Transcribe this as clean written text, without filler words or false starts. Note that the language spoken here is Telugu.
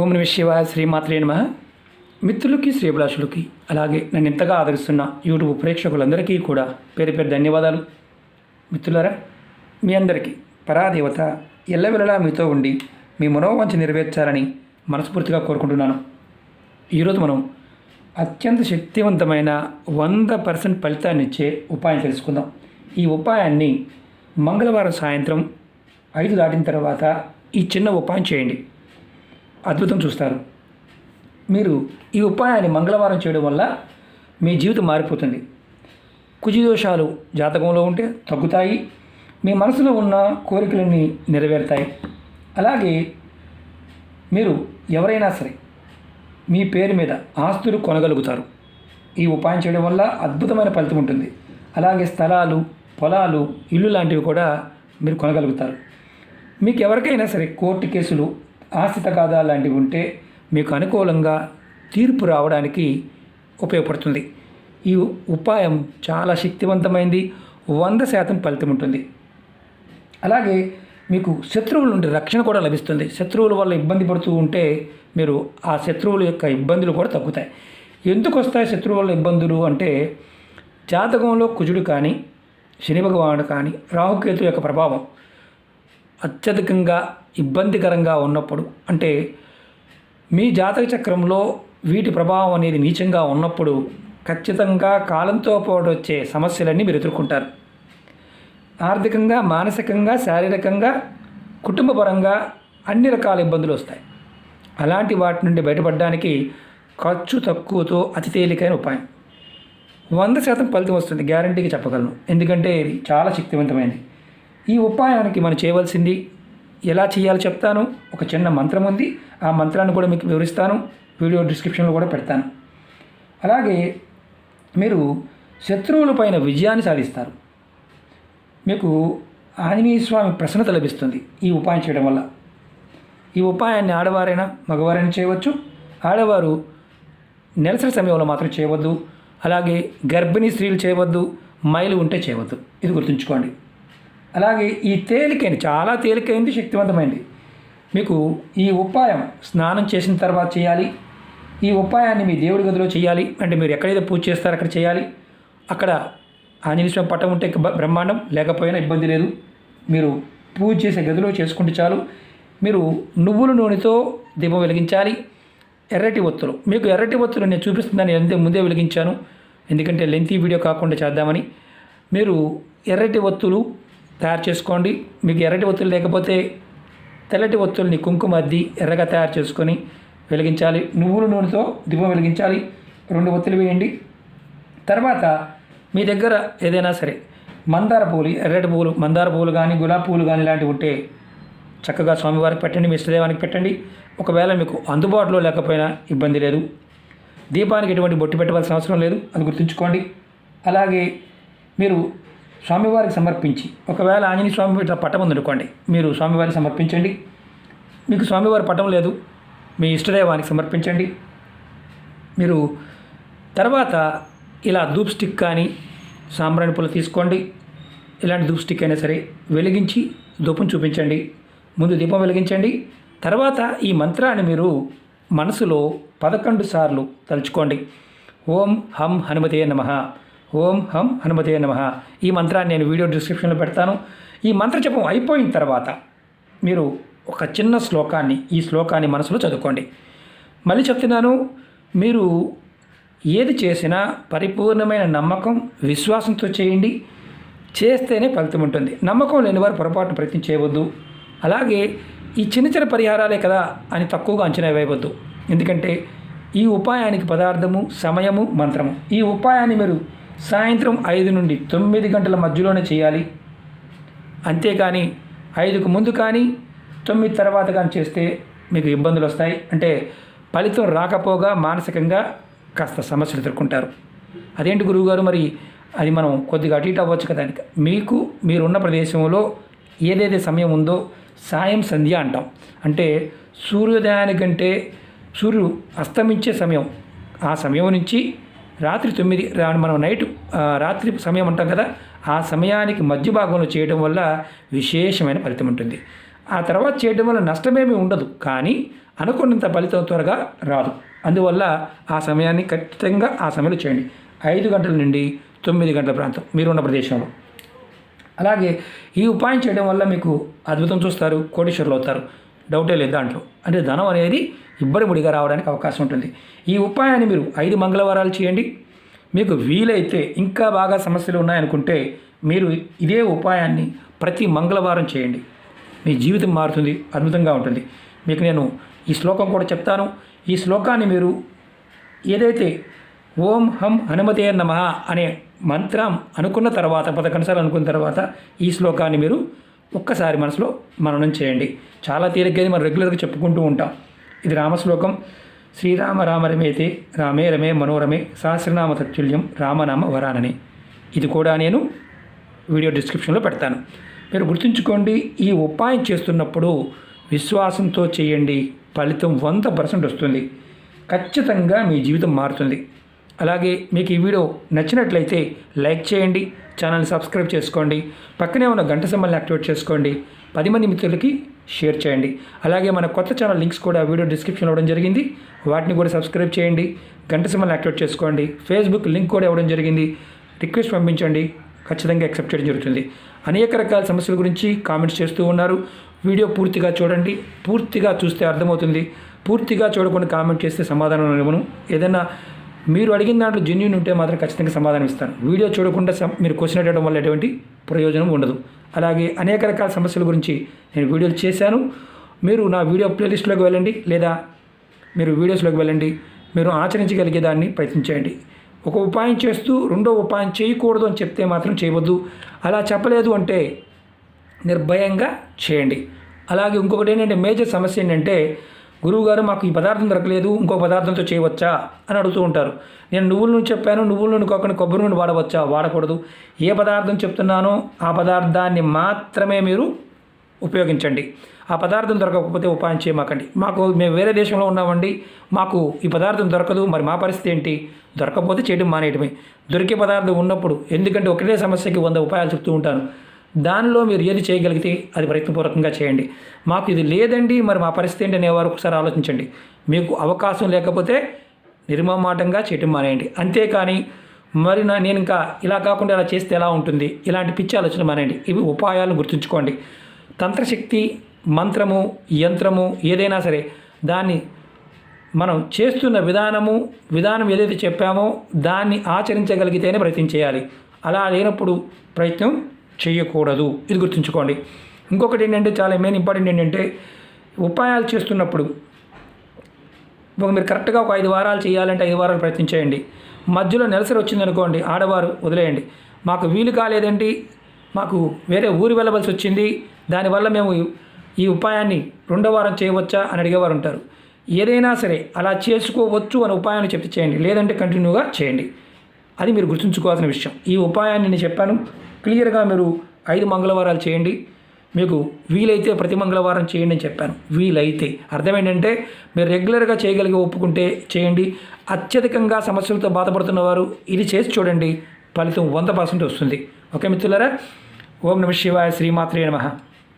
ఓం నమః శివాయ. శ్రీమాత్రే నమః. మిత్రులకి, శ్రేభిలాషులకి, అలాగే నన్ను ఇంతగా ఆదరిస్తున్న యూట్యూబ్ ప్రేక్షకులందరికీ కూడా పేరు పేరు ధన్యవాదాలు. మిత్రులారా, మీ అందరికీ పరాదేవత ఎల్లవెల్లలా మీతో ఉండి మీ మనోవాంఛ నెరవేర్చాలని మనస్ఫూర్తిగా కోరుకుంటున్నాను. ఈరోజు మనం అత్యంత శక్తివంతమైన 100% ఫలితాన్ని ఇచ్చే ఉపాయం తెలుసుకుందాం. ఈ ఉపాయాన్ని మంగళవారం సాయంత్రం 5 దాటిన తర్వాత ఈ చిన్న ఉపాయం చేయండి. అద్భుతం చూస్తారు. మీరు ఈ ఉపాయాన్ని మంగళవారం చేయడం వల్ల మీ జీవితం మారిపోతుంది. కుజదోషాలు జాతకంలో ఉంటే తగ్గుతాయి. మీ మనసులో ఉన్న కోరికలన్నీ నెరవేరుతాయి. అలాగే మీరు ఎవరైనా సరే మీ పేరు మీద ఆస్తులు కొనగలుగుతారు. ఈ ఉపాయం చేయడం వల్ల అద్భుతమైన ఫలితం ఉంటుంది. అలాగే స్థలాలు, పొలాలు, ఇల్లు లాంటివి కూడా మీరు కొనగలుగుతారు. మీకు ఎవరికైనా సరే కోర్టు కేసులు, ఆస్తి తగాదా లాంటివి ఉంటే మీకు అనుకూలంగా తీర్పు రావడానికి ఉపయోగపడుతుంది. ఈ ఉపాయం చాలా శక్తివంతమైంది. 100% ఫలితం ఉంటుంది. అలాగే మీకు శత్రువుల నుండి రక్షణ కూడా లభిస్తుంది. శత్రువుల వల్ల ఇబ్బంది పడుతూ ఉంటే మీరు ఆ శత్రువుల యొక్క ఇబ్బందులు కూడా తగ్గుతాయి. ఎందుకు వస్తాయి శత్రువుల వల్ల ఇబ్బందులు అంటే, జాతకంలో కుజుడు కానీ, శని భగవానుడు కానీ, రాహుకేతు యొక్క ప్రభావం అత్యధికంగా ఇబ్బందికరంగా ఉన్నప్పుడు, అంటే మీ జాతక చక్రంలో వీటి ప్రభావం అనేది నీచంగా ఉన్నప్పుడు ఖచ్చితంగా కాలంతో పాటు వచ్చే సమస్యలన్నీ మీరు ఎదుర్కొంటారు. ఆర్థికంగా, మానసికంగా, శారీరకంగా, కుటుంబపరంగా అన్ని రకాల ఇబ్బందులు వస్తాయి. అలాంటి వాటి నుండి బయటపడడానికి ఖర్చు తక్కువతో అతి తేలికైన ఉపాయం. 100% ఫలితం వస్తుంది, గ్యారంటీగా చెప్పగలను. ఎందుకంటే ఇది చాలా శక్తివంతమైనది. ఈ ఉపాయానికి మనం చేయవలసింది ఎలా చేయాలో చెప్తాను. ఒక చిన్న మంత్రం ఉంది, ఆ మంత్రాన్ని కూడా మీకు వివరిస్తాను. వీడియో డిస్క్రిప్షన్లో కూడా పెడతాను. అలాగే మీరు శత్రువుల పైన విజయాన్ని సాధిస్తారు. మీకు ఆంజనేయ స్వామి ప్రసన్నత లభిస్తుంది ఈ ఉపాయం చేయడం వల్ల. ఈ ఉపాయాన్ని ఆడవారైనా మగవారైనా చేయవచ్చు. ఆడవారు నెలసరి సమయంలో మాత్రం చేయవద్దు. అలాగే గర్భిణీ స్త్రీలు చేయవద్దు. మైలు ఉంటే చేయవద్దు. ఇది గుర్తుంచుకోండి. అలాగే ఈ తేలికైన, చాలా తేలికైంది, శక్తివంతమైంది. మీకు ఈ ఉపాయం స్నానం చేసిన తర్వాత చేయాలి. ఈ ఉపాయాన్ని మీ దేవుడి గదిలో చేయాలి. అంటే మీరు ఎక్కడైతే పూజ చేస్తారో అక్కడ చేయాలి. అక్కడ ఆంజనేయ స్వామి పటం ఉంటే బ్రహ్మాండం, లేకపోయినా ఇబ్బంది లేదు. మీరు పూజ చేసే గదిలో చేసుకుంటే చాలు. మీరు నువ్వుల నూనెతో దీపం వెలిగించాలి. ఎర్రటి ఒత్తులు, మీకు ఎర్రటి ఒత్తులు నేను చూపిస్తుందని ముందే వెలిగించాను, ఎందుకంటే లెంతీ వీడియో కాకుండా చేద్దామని. మీరు ఎర్రటి ఒత్తులు తయారు చేసుకోండి. మీకు ఎర్రటి ఒత్తులు లేకపోతే తెల్లటి ఒత్తుల్ని కుంకుమ అద్ది ఎర్రగా తయారు చేసుకొని వెలిగించాలి. నువ్వుల నూనెతో దీపం వెలిగించాలి. 2 ఒత్తులు వేయండి. తర్వాత మీ దగ్గర ఏదైనా సరే మందార పువ్వులు, ఎర్రటి పువ్వులు, మందార పువ్వులు కానీ, గులాబీ పువ్వులు కానీ ఇలాంటివి ఉంటే చక్కగా స్వామివారికి పెట్టండి, మీ ఇష్టదేవానికి పెట్టండి. ఒకవేళ మీకు అందుబాటులో లేకపోయినా ఇబ్బంది లేదు. దీపానికి ఎటువంటి బొట్టు పెట్టవలసిన అవసరం లేదు, అది గుర్తుంచుకోండి. అలాగే మీరు స్వామివారికి సమర్పించి, ఒకవేళ ఆంజనేయ స్వామి ఇట్లా పటం ఉందనుకోండి, మీరు స్వామివారికి సమర్పించండి. మీకు స్వామివారి పటం లేదు, మీ ఇష్టదైవానికి సమర్పించండి. మీరు తర్వాత ఇలా ధూప్ స్టిక్ కానీ, సాంబ్రాణి పుల్ల తీసుకోండి. ఇలాంటి ధూప్ స్టిక్ అయినా సరే వెలిగించి ధూపం చూపించండి. ముందు దీపం వెలిగించండి. తర్వాత ఈ మంత్రాన్ని మీరు మనసులో 11 సార్లు తలుచుకోండి. ఓం హం హనుమతే నమః, ఓం హం హనుమతే నమః. ఈ మంత్రాన్ని నేను వీడియో డిస్క్రిప్షన్లో పెడతాను. ఈ మంత్ర జపం అయిపోయిన తర్వాత మీరు ఒక చిన్న శ్లోకాన్ని, ఈ శ్లోకాన్ని మనసులో చదువుకోండి. మళ్ళీ చెప్తున్నాను, మీరు ఏది చేసినా పరిపూర్ణమైన నమ్మకం, విశ్వాసంతో చేయండి. చేస్తేనే ఫలితం ఉంటుంది. నమ్మకం లేని వారు పొరపాటున ప్రయత్నం చేయవద్దు. అలాగే ఈ చిన్న చిన్న పరిహారాలే కదా అని తక్కువగా అంచనా వేయవద్దు. ఎందుకంటే ఈ ఉపాయానికి పదార్థము, సమయము, మంత్రము. ఈ ఉపాయాన్ని మీరు సాయంత్రం 5 నుండి 9 గంటల మధ్యలోనే చేయాలి. అంతేకాని 5కు ముందు కానీ 9 తర్వాత కానీ చేస్తే మీకు ఇబ్బందులు వస్తాయి. అంటే ఫలితం రాకపోగా మానసికంగా కాస్త సమస్యలు ఎదుర్కొంటారు. అదేంటి గురువుగారు, మరి అది మనం కొద్దిగా అటు ఇటు అవ్వచ్చు కదా. మీకు మీరున్న ప్రదేశంలో ఏదైతే సమయం ఉందో సాయం సంధ్య అంటాం. అంటే సూర్యోదయానికంటే సూర్యుడు అస్తమించే సమయం, ఆ సమయం నుంచి రాత్రి 9, మనం రాత్రి సమయం అంటాం కదా, ఆ సమయానికి మధ్య భాగంలో చేయడం వల్ల విశేషమైన ఫలితం ఉంటుంది. ఆ తర్వాత చేయడం వల్ల నష్టమేమీ ఉండదు, కానీ అనుకున్నంత ఫలితం త్వరగా రాదు. అందువల్ల ఆ సమయాన్ని ఖచ్చితంగా ఆ సమయంలో చేయండి. 5 గంటల నుండి 9 గంటల ప్రాంతం మీరున్న ప్రదేశంలో. అలాగే ఈ ఉపాయం చేయడం వల్ల మీకు అద్భుతం చూస్తారు, కోటీశ్వరులు అవుతారు, డౌటే లేదు దాంట్లో. అంటే ధనం అనేది ఇబ్బడిముడిగా రావడానికి అవకాశం ఉంటుంది. ఈ ఉపాయాన్ని మీరు 5 మంగళవారాలు చేయండి. మీకు వీలైతే ఇంకా బాగా సమస్యలు ఉన్నాయనుకుంటే మీరు ఇదే ఉపాయాన్ని ప్రతి మంగళవారం చేయండి. మీ జీవితం మారుతుంది, అద్భుతంగా ఉంటుంది. మీకు నేను ఈ శ్లోకం కూడా చెప్తాను. ఈ శ్లోకాన్ని మీరు ఏదైతే ఓం హం హనుమతే నమః అనే మంత్రం అనుకున్న తర్వాత 11 సార్లు అనుకున్న తర్వాత ఈ శ్లోకాన్ని మీరు ఒక్కసారి మనసులో మననం చేయండి. చాలా తేలిగ్గా మనం రెగ్యులర్గా చెప్పుకుంటూ ఉంటాం. ఇది రామశ్లోకం. శ్రీరామ రామ రమేతే రామే రమే మనోరమే సహస్రనామ తత్తుల్యం రామనామ వరానని. ఇది కూడా నేను వీడియో డిస్క్రిప్షన్లో పెడతాను. మీరు గుర్తుంచుకోండి, ఈ ఉపాయం చేస్తున్నప్పుడు విశ్వాసంతో చేయండి. ఫలితం 100% వస్తుంది. ఖచ్చితంగా మీ జీవితం మారుతుంది. అలాగే మీకు ఈ వీడియో నచ్చినట్లయితే లైక్ చేయండి, ఛానల్ని సబ్స్క్రైబ్ చేసుకోండి, పక్కనే ఉన్న గంట సింబల్ని యాక్టివేట్ చేసుకోండి, 10 మంది మిత్రులకి షేర్ చేయండి. అలాగే మన కొత్త ఛానల్ లింక్స్ కూడా వీడియో డిస్క్రిప్షన్లో ఇవ్వడం జరిగింది, వాటిని కూడా సబ్స్క్రైబ్ చేయండి, గంట సింబల్ని యాక్టివేట్ చేసుకోండి. ఫేస్బుక్ లింక్ కూడా ఇవ్వడం జరిగింది, రిక్వెస్ట్ పంపించండి, ఖచ్చితంగా యాక్సెప్ట్ చేయడం జరుగుతుంది. అనేక రకాల సమస్యల గురించి కామెంట్స్ చేస్తూ ఉన్నారు. వీడియో పూర్తిగా చూడండి, పూర్తిగా చూస్తే అర్థమవుతుంది. పూర్తిగా చూడకుండా కామెంట్ చేస్తే సమాధానం ఇవ్వను. ఏదైనా మీరు అడిగిన దాంట్లో జెన్యూన్ ఉంటే మాత్రం ఖచ్చితంగా సమాధానం ఇస్తాను. వీడియో చూడకుండా మీరు క్వశ్చన్ అడగడం వల్ల ఎటువంటి ప్రయోజనం ఉండదు. అలాగే అనేక రకాల సమస్యల గురించి నేను వీడియోలు చేశాను. మీరు నా వీడియో ప్లేలిస్ట్లోకి వెళ్ళండి, లేదా మీరు వీడియోస్లోకి వెళ్ళండి. మీరు ఆచరించగలిగే దాన్ని ప్రయత్నించండి. ఒక ఉపాయం చేస్తూ రెండో ఉపాయం చేయకూడదు అని చెప్తే మాత్రం చేయవద్దు. అలా చెప్పలేదు అంటే నిర్భయంగా చేయండి. అలాగే ఇంకొకటి ఏంటంటే మేజర్ సమస్య ఏంటంటే, గురువుగారు మాకు ఈ పదార్థం దొరకలేదు, ఇంకో పదార్థంతో చేయవచ్చా అని అడుగుతూ ఉంటారు. నేను నువ్వుల నూనె చెప్పాను, నువ్వుల నూనె కాకుండా కొబ్బరి నూనె వాడవచ్చా? వాడకూడదు. ఏ పదార్థం చెప్తున్నానో ఆ పదార్థాన్ని మాత్రమే మీరు ఉపయోగించండి. ఆ పదార్థం దొరకకపోతే ఉపాయం చేయమాకండి. మేము వేరే దేశంలో ఉన్నామండి, మాకు ఈ పదార్థం దొరకదు, మరి మా పరిస్థితి ఏంటి? దొరకకపోతే చేయడం మానేయటమే. దొరికే పదార్థం ఉన్నప్పుడు, ఎందుకంటే ఒకటే సమస్యకి 100 ఉపాయాలు చెప్తూ ఉంటాను. దానిలో మీరు ఏది చేయగలిగితే అది ప్రయత్నపూర్వకంగా చేయండి. మాకు ఇది లేదండి, మరి మా పరిస్థితి ఏంటి అనేవారు ఒకసారి ఆలోచించండి. మీకు అవకాశం లేకపోతే నిర్మమాటంగా చేయటం మానేయండి. అంతేకాని మరి నేను ఇంకా ఇలా కాకుండా ఇలా చేస్తే ఎలా ఉంటుంది, ఇలాంటి పిచ్చి ఆలోచన మానేయండి. ఇవి ఉపాయాలను గుర్తుంచుకోండి. తంత్రశక్తి, మంత్రము, యంత్రము ఏదైనా సరే దాన్ని మనం చేస్తున్న విధానం ఏదైతే చెప్పామో దాన్ని ఆచరించగలిగితేనే ప్రయత్నం చేయాలి. అలా లేనప్పుడు ప్రయత్నం చేయకూడదు. ఇది గుర్తుంచుకోండి. ఇంకొకటి ఏంటంటే చాలా మెయిన్ ఇంపార్టెంట్ ఏంటంటే, ఉపాయాలు చేస్తున్నప్పుడు మీరు కరెక్ట్గా ఒక 5 వారాలు చేయాలంటే 5 వారాలు ప్రయత్నం చేయండి. మధ్యలో నెలసరి వచ్చిందనుకోండి, ఆడవారు వదిలేయండి. మాకు వీలు కాలేదండి, మాకు వేరే ఊరు వెళ్ళవలసి వచ్చింది, దానివల్ల మేము ఈ ఉపాయాన్ని 2వ వారం చేయవచ్చా అని అడిగేవారు ఉంటారు. ఏదైనా సరే అలా చేసుకోవచ్చు అనే ఉపాయాన్ని చెప్తే చేయండి, లేదంటే కంటిన్యూగా చేయండి. అది మీరు గుర్తుంచుకోవాల్సిన విషయం. ఈ ఉపాయాన్ని నేను చెప్పాను, క్లియర్గా మీరు 5 మంగళవారాలు చేయండి. మీకు వీలైతే ప్రతి మంగళవారం చేయండి అని చెప్పాను. వీలైతే అర్థం ఏంటంటే మీరు రెగ్యులర్గా చేయగలిగి ఒప్పుకుంటే చేయండి. అత్యధికంగా సమస్యలతో బాధపడుతున్న వారు ఇది చేసి చూడండి, ఫలితం 100% వస్తుంది. ఓకే మిత్రులారా, ఓం నమః శివాయ, శ్రీమాత్రే నమః.